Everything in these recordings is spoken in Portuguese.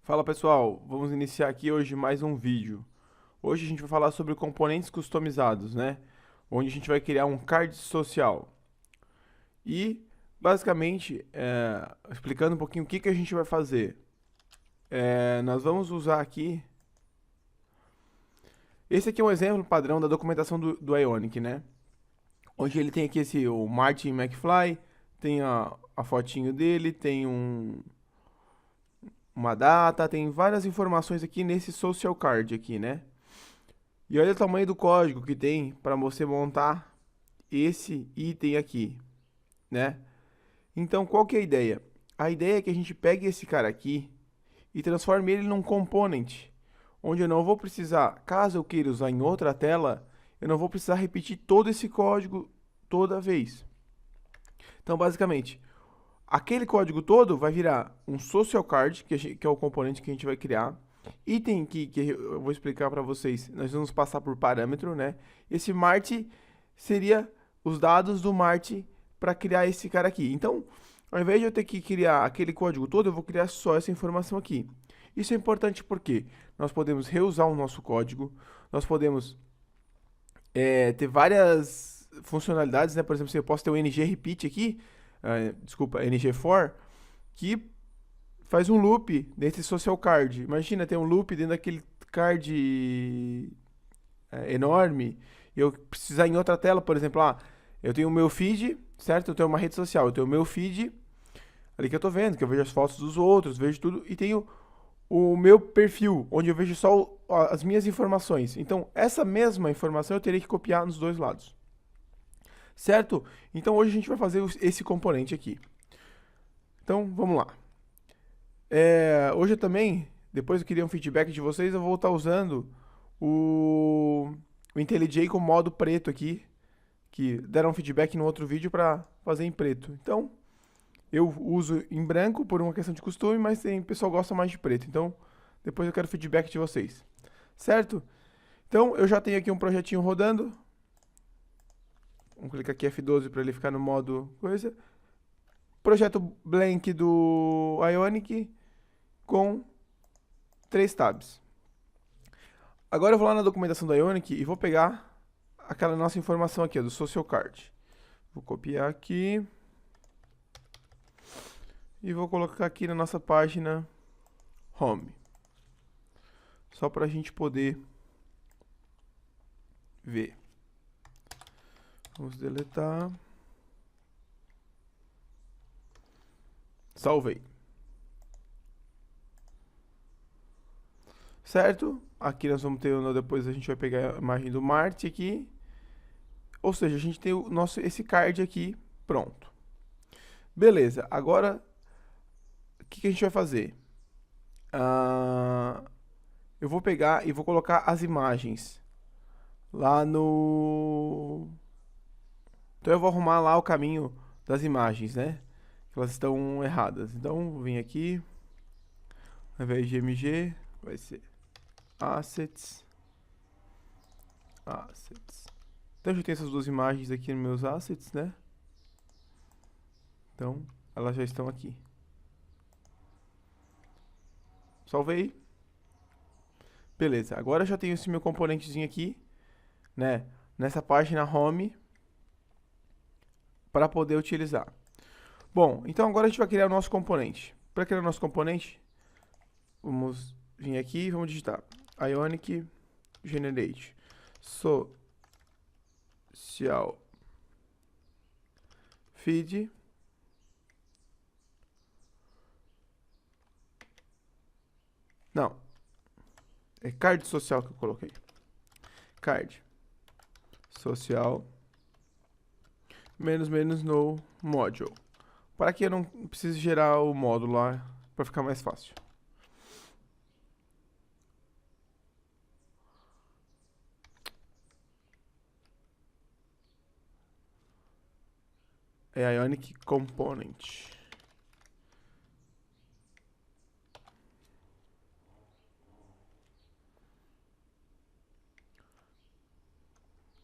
Fala pessoal, vamos iniciar aqui hoje mais um vídeo. Hoje a gente vai falar sobre componentes customizados, né? Onde a gente vai criar um card social. E basicamente, explicando um pouquinho o que a gente vai fazer. Nós vamos usar aqui. Esse aqui é um exemplo padrão da documentação do Ionic, né? Onde ele tem aqui o Martin McFly, tem a fotinho dele, tem uma data, tem várias informações aqui nesse social card aqui, né? E olha o tamanho do código que tem para você montar esse item aqui, né? Então, qual que é a ideia? A ideia é que a gente pegue esse cara aqui e transforme ele num component, onde eu não vou precisar, caso eu queira usar em outra tela, eu não vou precisar repetir todo esse código toda vez. Então, basicamente, aquele código todo vai virar um social card, que é o componente que a gente vai criar. Item que eu vou explicar para vocês, nós vamos passar por parâmetro, né? Esse Mart seria os dados do Mart para criar esse cara aqui. Então, ao invés de eu ter que criar aquele código todo, eu vou criar só essa informação aqui. Isso é importante porque nós podemos reusar o nosso código, nós podemos ter várias funcionalidades, né? Por exemplo, se eu posso ter o ng repeat aqui, desculpa, ng for, que faz um loop dentro desse social card. Imagina ter um loop dentro daquele card enorme e eu precisar em outra tela, por exemplo, eu tenho o meu feed, certo? Eu tenho uma rede social, eu tenho o meu feed, ali que eu tô vendo, que eu vejo as fotos dos outros, vejo tudo, e tenho o meu perfil, onde eu vejo só as minhas informações. Então, essa mesma informação eu teria que copiar nos dois lados. Certo? Então, hoje a gente vai fazer esse componente aqui. Então, vamos lá. Hoje eu também, depois eu queria um feedback de vocês, eu vou estar usando o IntelliJ com modo preto aqui, que deram um feedback no outro vídeo para fazer em preto. Então, eu uso em branco por uma questão de costume, mas tem pessoal que gosta mais de preto. Então, depois eu quero feedback de vocês. Certo? Então, eu já tenho aqui um projetinho rodando. Vamos clicar aqui F12 para ele ficar no modo coisa. Projeto blank do Ionic com 3 tabs. Agora eu vou lá na documentação da Ionic e vou pegar aquela nossa informação aqui, do social card. Vou copiar aqui e vou colocar aqui na nossa página home. Só para a gente poder ver. Vamos deletar. Salvei. Certo? Aqui nós vamos ter, depois a gente vai pegar a imagem do Marte aqui. Ou seja, a gente tem esse card aqui pronto. Beleza, agora o que a gente vai fazer? Eu vou pegar e vou colocar as imagens lá no... Então eu vou arrumar lá o caminho das imagens, né? Que elas estão erradas. Então, vou vir aqui. Ao invés de MG, vai ser Assets. Assets. Então, eu já tenho essas duas imagens aqui nos meus assets, né? Então, elas já estão aqui. Salvei. Beleza, agora eu já tenho esse meu componentezinho aqui, né? Nessa página home, para poder utilizar. Bom, então agora a gente vai criar o nosso componente. Para criar o nosso componente, vamos vir aqui e vamos digitar Ionic Generate Social Feed. Não, é card social que eu coloquei. Card social menos no module. Para que eu não precise gerar o módulo lá, para ficar mais fácil. É Ionic Component.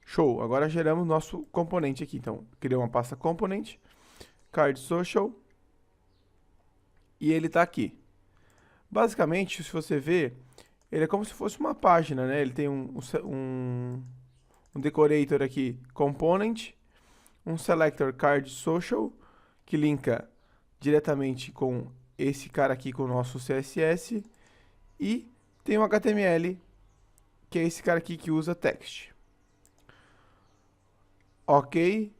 Show, agora geramos nosso componente aqui. Então, criei uma pasta component, card social, e ele está aqui. Basicamente, se você ver, ele é como se fosse uma página, né? Ele tem um decorator aqui, component, um selector card social, que linka diretamente com esse cara aqui com o nosso CSS, e tem um HTML, que é esse cara aqui que usa text. Ok,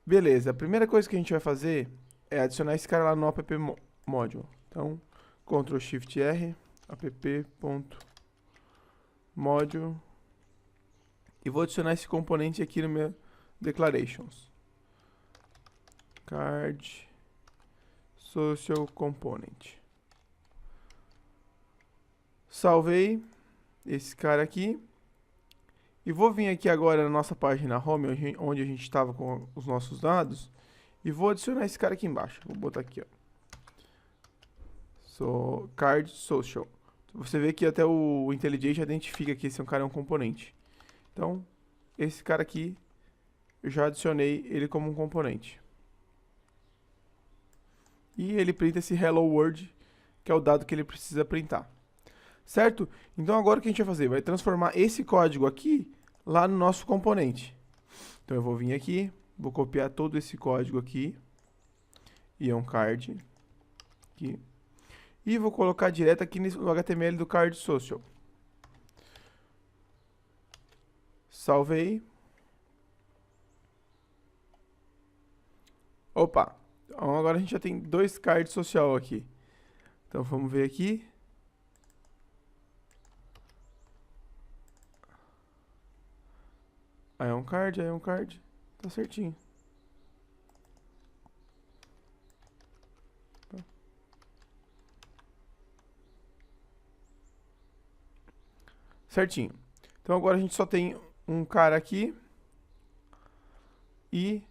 beleza. A primeira coisa que a gente vai fazer é adicionar esse cara lá no app module. Então, Ctrl Shift R, app.module, e vou adicionar esse componente aqui no meu declarations. Card social component. Salvei esse cara aqui. E vou vir aqui agora na nossa página home, onde a gente estava com os nossos dados, e vou adicionar esse cara aqui embaixo. Vou botar aqui, ó. Card social. Você vê que até o IntelliJ já identifica que esse cara é um componente. Então, esse cara aqui, eu já adicionei ele como um componente. E ele printa esse hello world, que é o dado que ele precisa printar. Certo? Então agora o que a gente vai fazer? Vai transformar esse código aqui lá no nosso componente. Então eu vou vir aqui, vou copiar todo esse código aqui, e é um card, aqui, e vou colocar direto aqui no HTML do card social. Salvei. Opa! Então agora a gente já tem dois cards social aqui. Então vamos ver aqui. Aí é um card, aí é um card. Tá certinho. Certinho. Então agora a gente só tem um cara aqui. E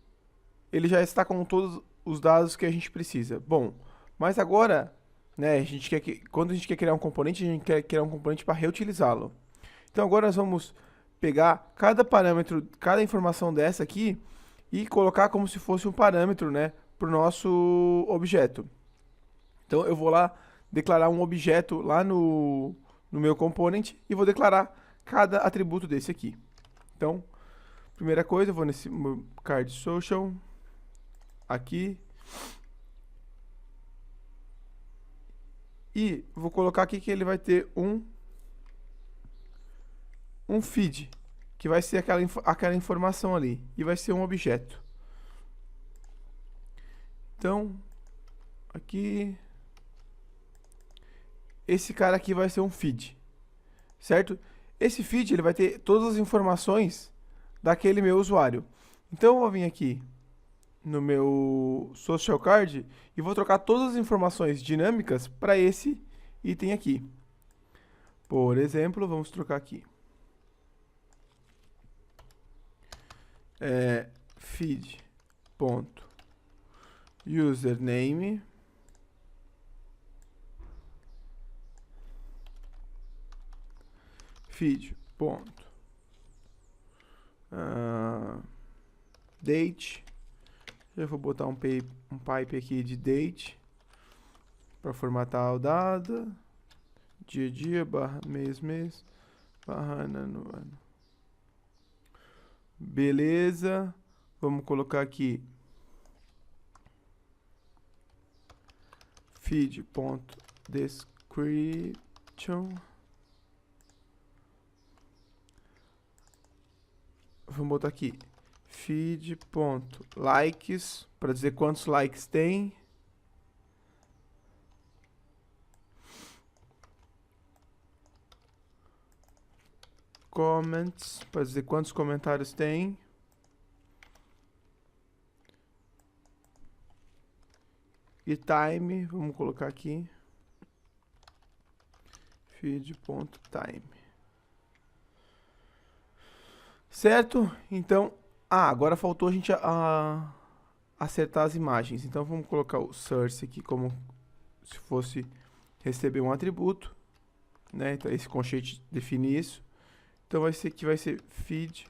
ele já está com todos os dados que a gente precisa. Bom, mas agora, né, quando a gente quer criar um componente, a gente quer criar um componente para reutilizá-lo. Então agora nós vamos pegar cada parâmetro, cada informação dessa aqui e colocar como se fosse um parâmetro, né, para o nosso objeto. Então eu vou lá declarar um objeto lá no meu component e vou declarar cada atributo desse aqui. Então, primeira coisa, eu vou nesse card social aqui e vou colocar aqui que ele vai ter um feed, que vai ser aquela informação ali, e vai ser um objeto. Então, aqui, esse cara aqui vai ser um feed, certo? Esse feed ele vai ter todas as informações daquele meu usuário. Então, eu vou vir aqui no meu social card e vou trocar todas as informações dinâmicas para esse item aqui. Por exemplo, vamos trocar aqui. Feed.username feed.date. Eu vou botar um pipe aqui de date para formatar o dado. Dia, barra, mês, barra, ano. Beleza. Vamos colocar aqui feed.description. Vamos botar aqui feed.likes para dizer quantos likes tem. Comments para dizer quantos comentários tem. E time, vamos colocar aqui feed.time. Certo? Então, agora faltou a gente acertar as imagens. Então vamos colocar o source aqui como se fosse receber um atributo, né? Então esse conchete define isso. Então vai ser feed.avatar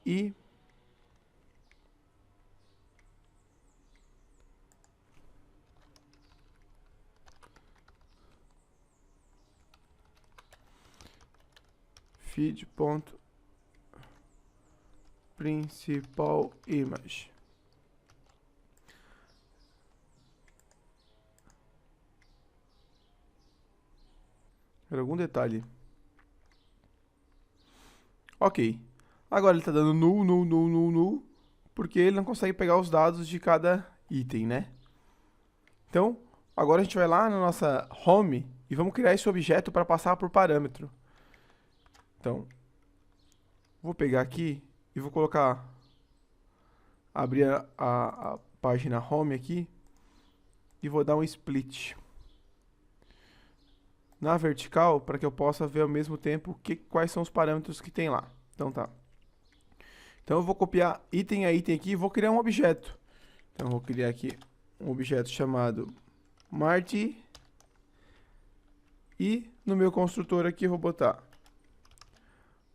e feed.principal image. Era algum detalhe. Ok. Agora ele está dando null, null, null, null, null, porque ele não consegue pegar os dados de cada item, né? Então, agora a gente vai lá na nossa home e vamos criar esse objeto para passar por parâmetro. Então, vou pegar aqui e vou colocar, abrir a página home aqui e vou dar um split na vertical para que eu possa ver ao mesmo tempo quais são os parâmetros que tem lá. Então tá. Então eu vou copiar item a item aqui e vou criar um objeto. Então eu vou criar aqui um objeto chamado Marty e no meu construtor aqui eu vou botar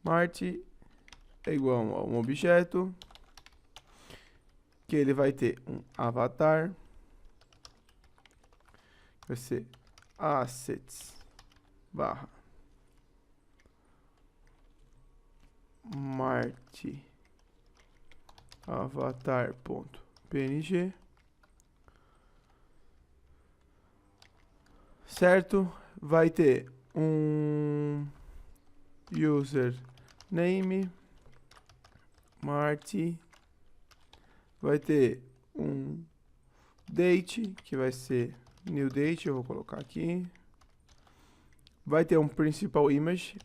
Marty é igual a um objeto que ele vai ter um avatar, vai ser assets barra Marty avatar.png, certo? Vai ter um username Marty, vai ter um date que vai ser new date, eu vou colocar aqui. Vai ter um principal image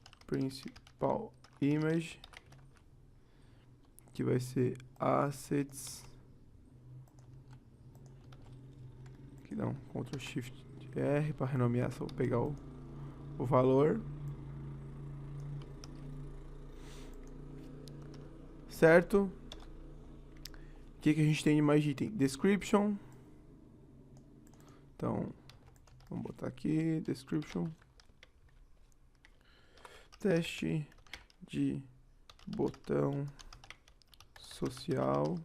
que vai ser assets. Aqui dá um Ctrl Shift R para renomear, só vou pegar o valor. Certo? O que a gente tem de mais de item? Description. Então, vamos botar aqui, description. Teste de botão social.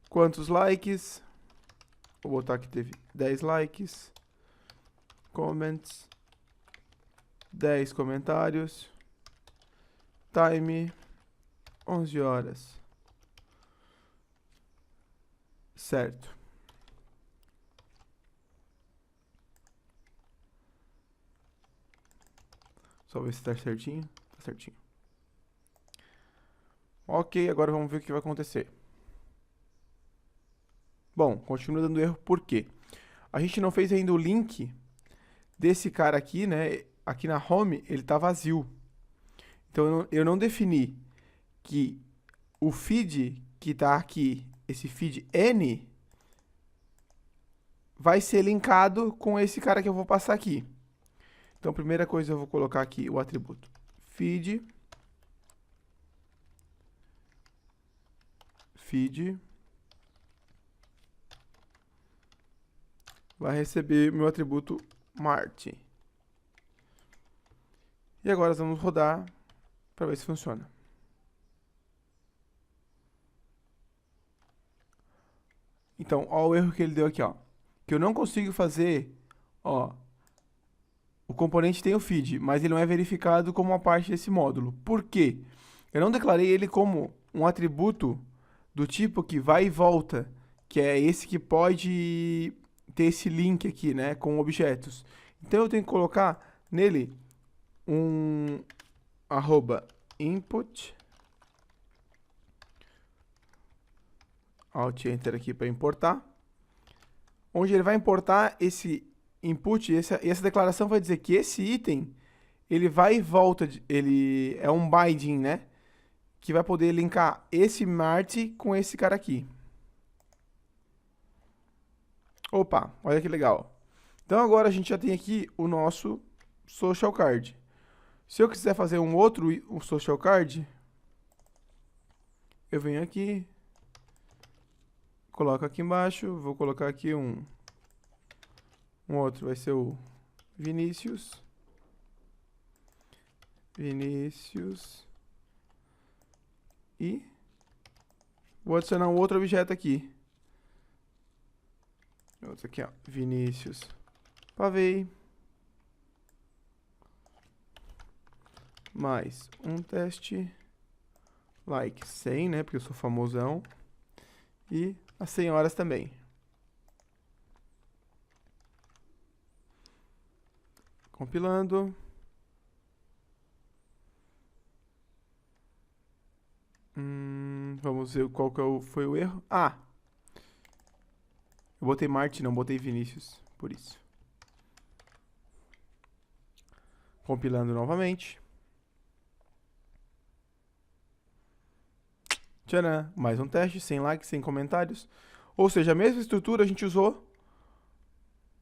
Quantos likes? Vou botar que teve 10 likes. Comments. 10 comentários. Time. 11 horas. Certo. Só ver se tá certinho. Tá certinho. Ok, agora vamos ver o que vai acontecer. Bom, continua dando erro, por quê? A gente não fez ainda o link desse cara aqui, né? Aqui na home, ele tá vazio. Então, eu não defini que o feed que tá aqui, esse feed N, vai ser linkado com esse cara que eu vou passar aqui. Então, primeira coisa, eu vou colocar aqui o atributo feed vai receber meu atributo Marty. E agora vamos rodar para ver se funciona. Então, ó o erro que ele deu aqui, ó. Que eu não consigo fazer, ó. O componente tem o feed, mas ele não é verificado como uma parte desse módulo. Por quê? Eu não declarei ele como um atributo do tipo que vai e volta, que é esse que pode ter esse link aqui, né, com objetos. Então eu tenho que colocar nele um @input, Alt Enter aqui para importar, onde ele vai importar esse input, essa declaração vai dizer que esse item ele vai e volta, ele é um binding, né, que vai poder linkar esse Marty com esse cara aqui. Opa, olha que legal. Então agora a gente já tem aqui o nosso social card. Se eu quiser fazer um outro social card, eu venho aqui, coloco aqui embaixo, vou colocar aqui um outro, vai ser o Vinícius. E vou adicionar um outro objeto aqui. Outro aqui, ó, Vinícius Pavei. mais um teste, like 100, né, porque eu sou famosão, e as 100 horas também. Compilando. Vamos ver qual que foi o erro. Ah! Eu botei Marte, não botei Vinícius, por isso. Compilando novamente. Tcharam! Mais um teste, sem likes, sem comentários. Ou seja, a mesma estrutura a gente usou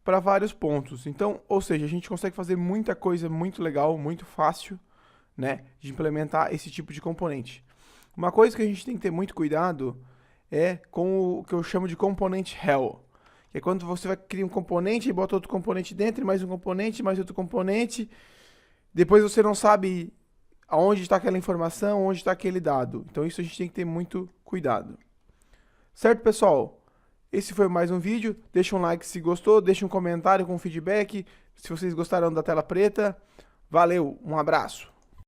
para vários pontos. Então, ou seja, a gente consegue fazer muita coisa muito legal, muito fácil, né, de implementar esse tipo de componente. Uma coisa que a gente tem que ter muito cuidado é com o que eu chamo de componente hell, que é quando você vai criar um componente e bota outro componente dentro, mais um componente, mais outro componente, depois você não sabe aonde está aquela informação, onde está aquele dado. Então isso a gente tem que ter muito cuidado. Certo, pessoal? Esse foi mais um vídeo. Deixa um like se gostou, deixa um comentário com feedback se vocês gostaram da tela preta. Valeu, um abraço.